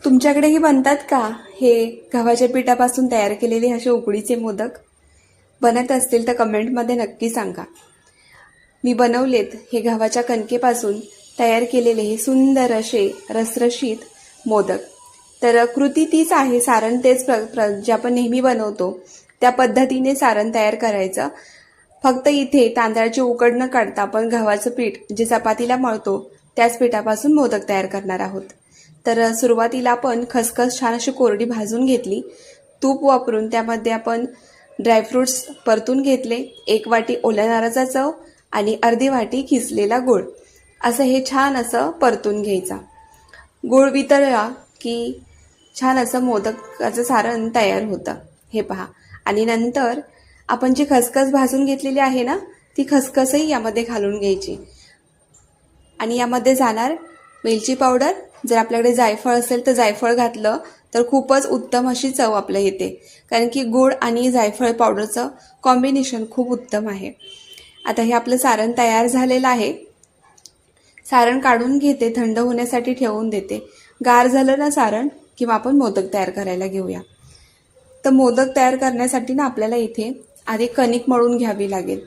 तुमच्याकडेही बनतात का हे गव्हाच्या पिठापासून तयार केलेले असे उकडीचे मोदक? बनत असतील तर कमेंटमध्ये नक्की सांगा. मी बनवलेत हे गव्हाच्या कणकेपासून तयार केलेले हे सुंदर असे रसरशीत मोदक. तर कृती तीच आहे, सारण तेच जे आपण नेहमी बनवतो त्या पद्धतीने सारण तयार करायचं. फक्त इथे तांदळाची उकड न काढता आपण गव्हाचं पीठ जे चपातीला मळतो त्याच पिठापासून मोदक तयार करणार आहोत. तर सुरुवातीला आपण खसखस छान अशी कोरडी भाजून घेतली. तूप वापरून त्यामध्ये आपण ड्रायफ्रुट्स परतून घेतले. 1 वाटी ओल्या नारळाचा चव आणि अर्धी वाटी किसलेला गूळ, असं हे छान असं परतून घ्यायचा. गूळ वितळला की छान असं मोदकाचं सारण तयार होतं, हे पहा. आणि नंतर आपण जी खसखस भाजून घेतलेली आहे ना, ती खसखसही यामध्ये घालून घ्यायची. आणि यामध्ये जाणार वेलची पावडर. जर आपल्याकडे जायफळ असेल तर जायफळ घातलं तर खूपच उत्तम अशी चव आपल्या येते, कारण की गूळ आणि जायफळ पावडरचं कॉम्बिनेशन खूप उत्तम आहे. आता हे आपलं सारण तयार झालेलं आहे. सारण काढून घेते, थंड होण्यासाठी ठेवून देते. गार झालं ना सारण किंवा आपण मोदक तयार करायला घेऊया. तर मोदक तयार करण्यासाठी ना आपल्याला इथे आधी कणिक मळून घ्यावी लागेल.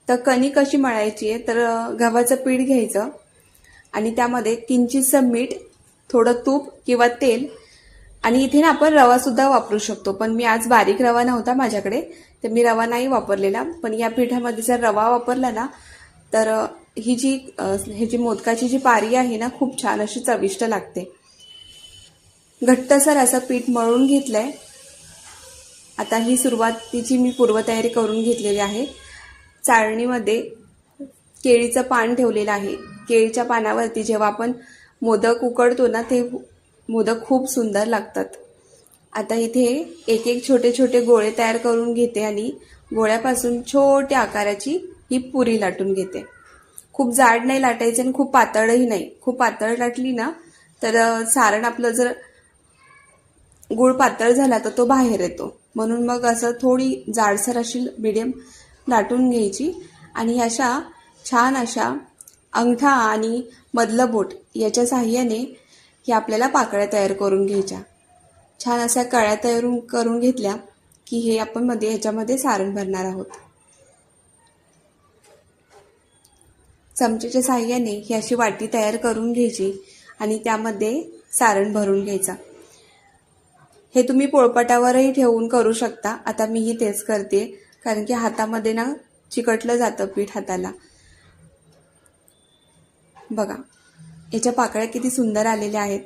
तर कणिक कशी मळायची आहे, तर गव्हाचं पीठ घ्यायचं आणि त्यामध्ये किंचितसं मीठ, थोडं तूप किंवा तेल, आणि इथे ना आपण रवासुद्धा वापरू शकतो. पण मी आज बारीक रवा नव्हता माझ्याकडे, तर मी रवा नाही वापरलेला. पण या पिठामध्ये जर रवा वापरला ना तर ही जी मोदकाची जी पारी आहे ना, खूप छान अशी चविष्ट लागते. घट्टसर असं पीठ मळून घेतलंय. आता ही सुरुवातीची मी पूर्वतयारी करून घेतलेली आहे. चाळणीमध्ये केळीचं पान ठेवलेलं आहे. केळीच्या पानावरती जेव्हा आपण मोदक उकडतो ना, ते मोदक खूप सुंदर लागतात. आता इथे एक एक छोटे छोटे गोळे तयार करून घेते आणि गोळ्यापासून छोट्या आकाराची ही पुरी लाटून घेते. खूप जाड नाही लाटायचं आणि खूप पातळही नाही. खूप पातळ लाटली ना तर सारण आपलं जर गुळ पातळ झाला तर तो बाहेर येतो. म्हणून मग असं थोडी जाडसर अशी मीडियम लाटून घ्यायची आणि अशा छान अशा अंगठा आणि मधलं बोट याच्या साहाय्याने ही आपल्याला पाकळ्या तयार करून घ्यायच्या. छान अशा कळ्या तयार करून घेतल्या की हे आपण ह्याच्यामध्ये सारण भरणार आहोत. चमचेच्या साहाय्याने ही अशी वाटी तयार करून घ्यायची आणि त्यामध्ये सारण भरून घ्यायचं. हे तुम्ही पोळपाटावरही ठेवून करू शकता. आता मीही तेच करते, कारण की हातामध्ये ना चिकटलं जातं पीठ हाताला. बघा याच्या पाकळ्या किती सुंदर आलेल्या आहेत.